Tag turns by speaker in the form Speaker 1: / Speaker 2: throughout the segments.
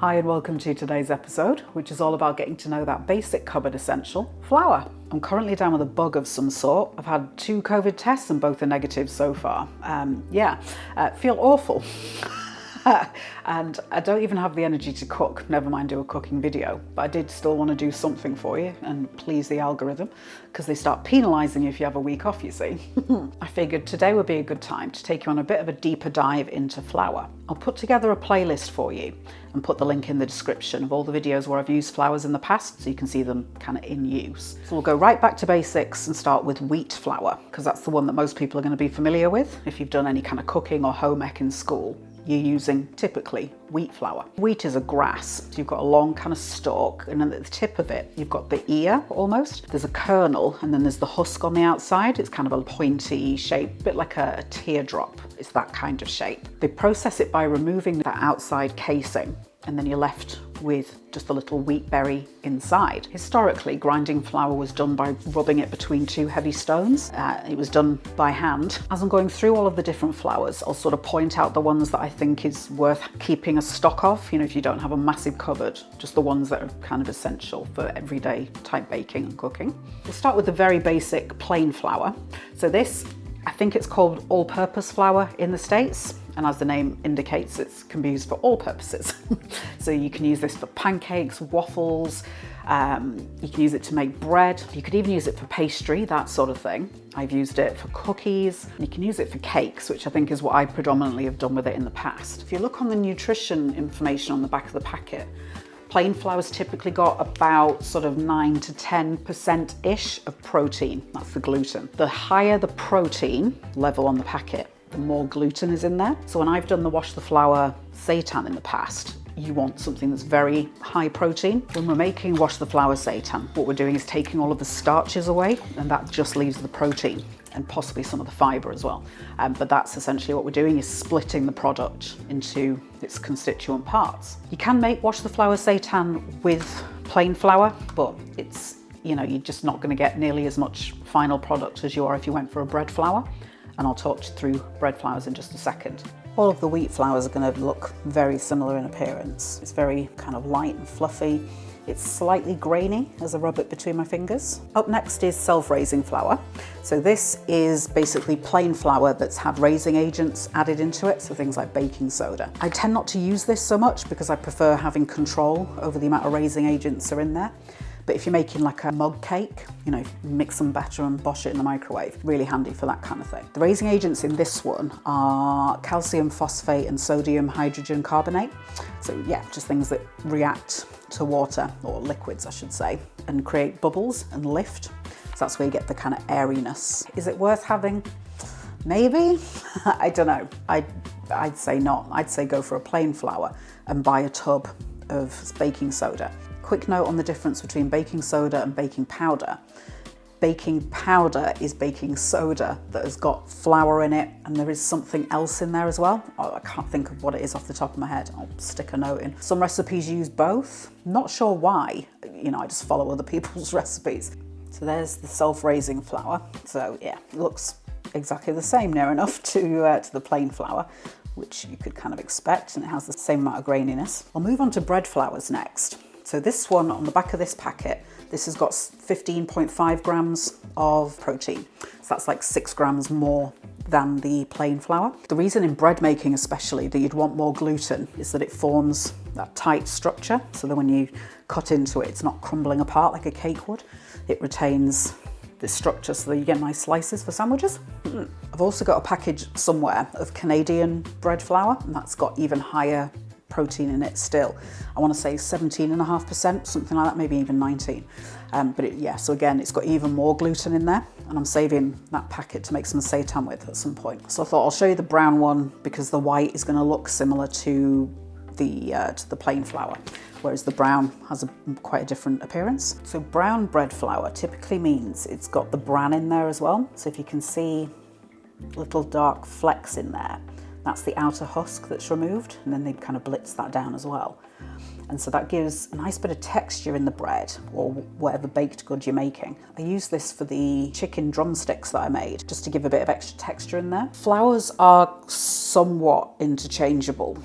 Speaker 1: Hi and welcome to today's episode, which is all about getting to know that basic cupboard essential, flour. I'm currently down with a bug of some sort. I've had 2 COVID tests and both are negative so far. Feel awful. And I don't even have the energy to cook, never mind do a cooking video. But I did still want to do something for you and please the algorithm, because they start penalising you if you have a week off, you see. I figured today would be a good time to take you on a bit of a deeper dive into flour. I'll put together a playlist for you and put the link in the description of all the videos where I've used flours in the past so you can see them kind of in use. So we'll go right back to basics and start with wheat flour, because that's the one that most people are going to be familiar with if you've done any kind of cooking or home ec in school. You're using typically wheat flour. Wheat is a grass. So you've got a long kind of stalk, and then at the tip of it, you've got the ear almost. There's a kernel, and then there's the husk on the outside. It's kind of a pointy shape, a bit like a teardrop. It's that kind of shape. They process it by removing that outside casing, and then you're left with just a little wheat berry inside. Historically, grinding flour was done by rubbing it between 2 heavy stones. It was done by hand. As I'm going through all of the different flours, I'll sort of point out the ones that I think is worth keeping a stock of, if you don't have a massive cupboard, just the ones that are kind of essential for everyday type baking and cooking. We'll start with the very basic plain flour. So this, I think it's called all-purpose flour in the States. And as the name indicates, it can be used for all purposes. So you can use this for pancakes, waffles, you can use it to make bread. You could even use it for pastry, that sort of thing. I've used it for cookies. You can use it for cakes, which I think is what I predominantly have done with it in the past. If you look on the nutrition information on the back of the packet, plain flour's typically got about sort of 9 to 10%-ish of protein. That's the gluten. The higher the protein level on the packet, the more gluten is in there. So when I've done the wash the flour seitan in the past, you want something that's very high protein. When we're making wash the flour seitan, what we're doing is taking all of the starches away, and that just leaves the protein and possibly some of the fibre as well. But that's essentially what we're doing, is splitting the product into its constituent parts. You can make wash the flour seitan with plain flour, but it's, you're just not going to get nearly as much final product as you are if you went for a bread flour. And I'll talk you through bread flours in just a second. All of the wheat flours are going to look very similar in appearance. It's very kind of light and fluffy. It's slightly grainy as I rub it between my fingers. Up next is self-raising flour. So this is basically plain flour that's had raising agents added into it, so things like baking soda. I tend not to use this so much because I prefer having control over the amount of raising agents that are in there. But if you're making like a mug cake, mix some batter and bosh it in the microwave. Really handy for that kind of thing. The raising agents in this one are calcium phosphate and sodium hydrogen carbonate. So yeah, just things that react to water, or liquids I should say, and create bubbles and lift. So that's where you get the kind of airiness. Is it worth having? Maybe? I don't know. I'd say not. I'd say go for a plain flour and buy a tub of baking soda. Quick note on the difference between baking soda and baking powder. Baking powder is baking soda that has got flour in it, and there is something else in there as well. I can't think of what it is off the top of my head. I'll stick a note in. Some recipes use both. Not sure why. I just follow other people's recipes. So there's the self-raising flour. So yeah, it looks exactly the same, near enough to the plain flour, which you could kind of expect, and it has the same amount of graininess. I'll move on to bread flours next. So this one on the back of this packet, this has got 15.5 grams of protein. So that's like 6 grams more than the plain flour. The reason in bread making especially that you'd want more gluten is that it forms that tight structure, so that when you cut into it, it's not crumbling apart like a cake would. It retains this structure so that you get nice slices for sandwiches. I've also got a package somewhere of Canadian bread flour, and that's got even higher protein in it still. I want to say 17.5%, something like that, maybe even 19. So again, it's got even more gluten in there, and I'm saving that packet to make some seitan with at some point. So I thought I'll show you the brown one because the white is going to look similar to the plain flour, whereas the brown has quite a different appearance. So brown bread flour typically means it's got the bran in there as well. So if you can see little dark flecks in there, that's the outer husk that's removed, and then they kind of blitz that down as well. And so that gives a nice bit of texture in the bread or whatever baked good you're making. I use this for the chicken drumsticks that I made, just to give a bit of extra texture in there. Flours are somewhat interchangeable.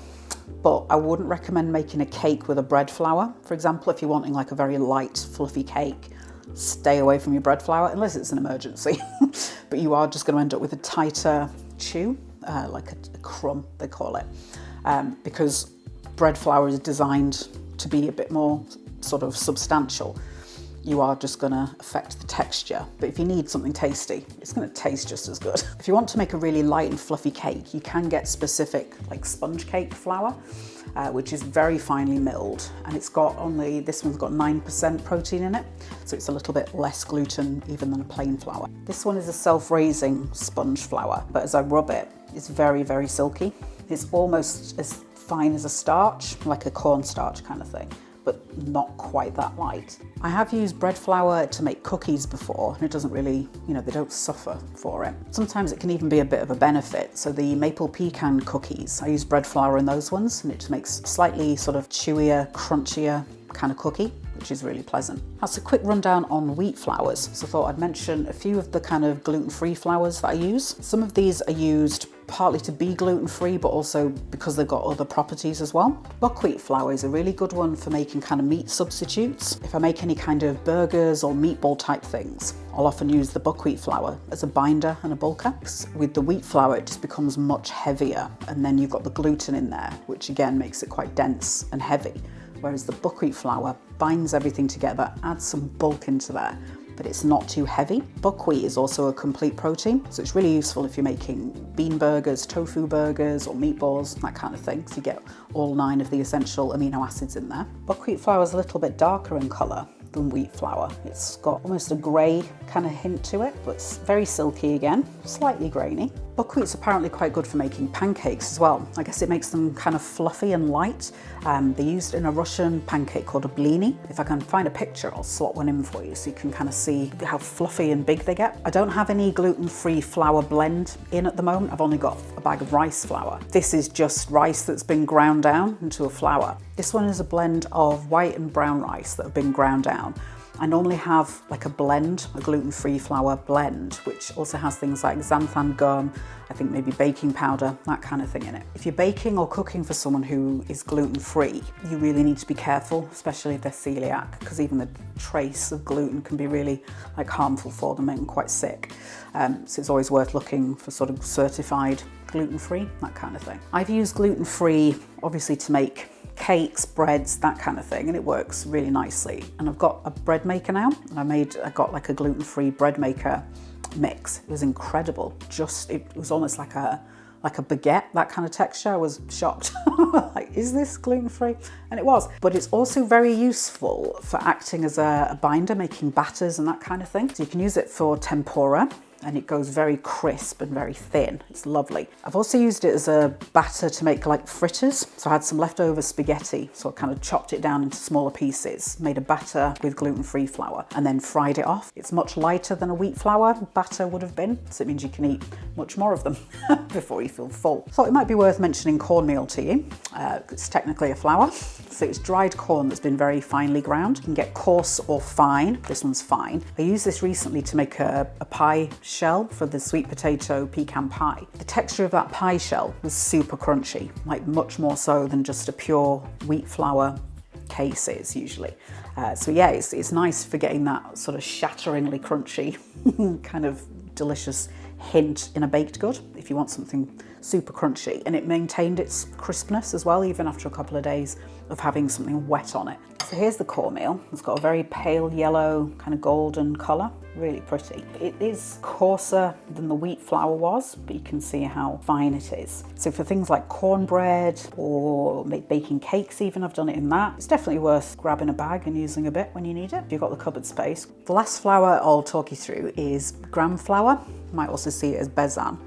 Speaker 1: but I wouldn't recommend making a cake with a bread flour. For example, if you're wanting like a very light, fluffy cake, stay away from your bread flour unless it's an emergency. But you are just going to end up with a tighter chew, like a crumb, they call it, because bread flour is designed to be a bit more sort of substantial. You are just going to affect the texture. But if you need something tasty, it's going to taste just as good. If you want to make a really light and fluffy cake, you can get specific like sponge cake flour, which is very finely milled, and it's got only, this one's got 9% protein in it, so it's a little bit less gluten even than a plain flour. This one is a self-raising sponge flour, but as I rub it, it's very, very silky. It's almost as fine as a starch, like a cornstarch kind of thing, but not quite that light. I have used bread flour to make cookies before, and it doesn't really, they don't suffer for it. Sometimes it can even be a bit of a benefit. So the maple pecan cookies, I use bread flour in those ones, and it just makes slightly sort of chewier, crunchier kind of cookie, which is really pleasant. That's a quick rundown on wheat flours. So I thought I'd mention a few of the kind of gluten-free flours that I use. Some of these are used partly to be gluten-free, but also because they've got other properties as well. Buckwheat flour is a really good one for making kind of meat substitutes. If I make any kind of burgers or meatball type things, I'll often use the buckwheat flour as a binder and a bulker. With the wheat flour, it just becomes much heavier, and then you've got the gluten in there, which again makes it quite dense and heavy. Whereas the buckwheat flour binds everything together, adds some bulk into there, but it's not too heavy. Buckwheat is also a complete protein, so it's really useful if you're making bean burgers, tofu burgers, or meatballs, that kind of thing, so you get all 9 of the essential amino acids in there. Buckwheat flour is a little bit darker in colour than wheat flour. It's got almost a grey kind of hint to it, but it's very silky again, slightly grainy. Buckwheat's apparently quite good for making pancakes as well. I guess it makes them kind of fluffy and light. They're used in a Russian pancake called a blini. If I can find a picture, I'll swap one in for you so you can kind of see how fluffy and big they get. I don't have any gluten-free flour blend in at the moment. I've only got a bag of rice flour. This is just rice that's been ground down into a flour. This one is a blend of white and brown rice that have been ground down. I normally have like a blend, a gluten-free flour blend, which also has things like xanthan gum, I think maybe baking powder, that kind of thing in it. If you're baking or cooking for someone who is gluten-free, you really need to be careful, especially if they're celiac, because even the trace of gluten can be really like harmful for them, make them quite sick. So it's always worth looking for sort of certified gluten-free, that kind of thing. I've used gluten-free obviously to make cakes, breads, that kind of thing, and it works really nicely. And I've got a bread maker now, and I got like a gluten-free bread maker mix. It was incredible. It was almost like a baguette, that kind of texture. I was shocked. Like, is this gluten-free? And it was. But it's also very useful for acting as a binder, making batters and that kind of thing. So you can use it for tempura, and it goes very crisp and very thin. It's lovely. I've also used it as a batter to make like fritters. So I had some leftover spaghetti, so I kind of chopped it down into smaller pieces, made a batter with gluten-free flour, and then fried it off. It's much lighter than a wheat flour batter would have been, so it means you can eat much more of them before you feel full. Thought it might be worth mentioning cornmeal to you. It's technically a flour, so it's dried corn that's been very finely ground. You can get coarse or fine. This one's fine. I used this recently to make a pie shell for the sweet potato pecan pie. The texture of that pie shell was super crunchy, like much more so than just a pure wheat flour case is usually. So yeah, it's nice for getting that sort of shatteringly crunchy kind of delicious hint in a baked good if you want something super crunchy, and it maintained its crispness as well even after a couple of days of having something wet on it. So here's the cornmeal. It's got a very pale yellow kind of golden colour, really pretty. It is coarser than the wheat flour was, but you can see how fine it is. So for things like cornbread or baking cakes even, I've done it in that. It's definitely worth grabbing a bag and using a bit when you need it, if you've got the cupboard space. The last flour I'll talk you through is gram flour. You might also see it as besan.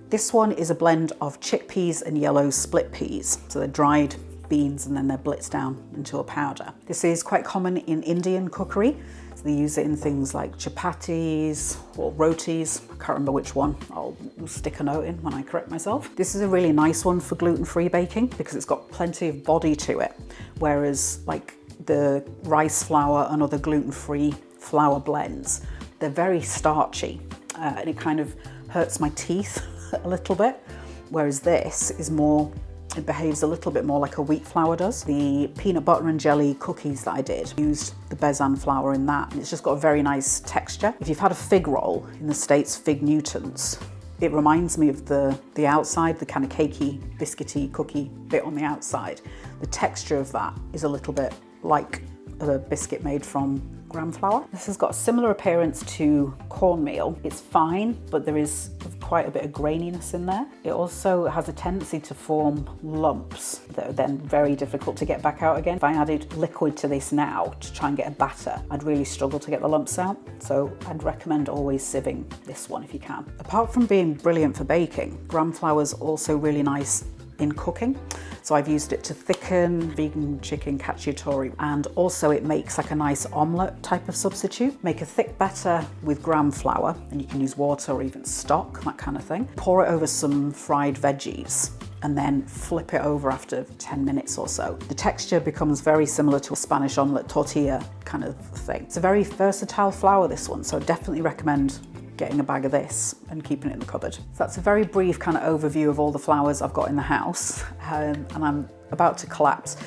Speaker 1: This one is a blend of chickpeas and yellow split peas. So they're dried beans and then they're blitzed down into a powder. This is quite common in Indian cookery. So they use it in things like chapatis or rotis. I can't remember which one. I'll stick a note in when I correct myself. This is a really nice one for gluten-free baking because it's got plenty of body to it. Whereas like the rice flour and other gluten-free flour blends, they're very starchy and it kind of hurts my teeth a little bit. Whereas this is more It behaves a little bit more like a wheat flour does. The peanut butter and jelly cookies that I did used the Bezan flour in that, and it's just got a very nice texture. If you've had a fig roll in the States, Fig Newtons, it reminds me of the outside, the kind of cakey, biscuity, cookie bit on the outside. The texture of that is a little bit like a biscuit made from gram flour. This has got a similar appearance to cornmeal. It's fine, but there is quite a bit of graininess in there. It also has a tendency to form lumps that are then very difficult to get back out again. If I added liquid to this now to try and get a batter, I'd really struggle to get the lumps out. So I'd recommend always sieving this one if you can. Apart from being brilliant for baking, gram flour is also really nice in cooking. So I've used it to thicken vegan chicken cacciatore, and also it makes like a nice omelette type of substitute. Make a thick batter with gram flour, and you can use water or even stock, that kind of thing. Pour it over some fried veggies and then flip it over after 10 minutes or so. The texture becomes very similar to a Spanish omelette tortilla kind of thing. It's a very versatile flour, this one, so I definitely recommend getting a bag of this and keeping it in the cupboard. So that's a very brief kind of overview of all the flours I've got in the house, and I'm about to collapse,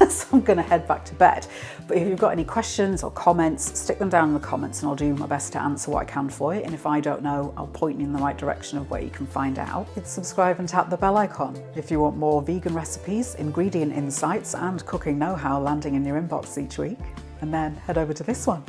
Speaker 1: so I'm gonna head back to bed. But if you've got any questions or comments, stick them down in the comments and I'll do my best to answer what I can for you. And if I don't know, I'll point you in the right direction of where you can find out. Hit subscribe and tap the bell icon if you want more vegan recipes, ingredient insights and cooking know-how landing in your inbox each week. And then head over to this one.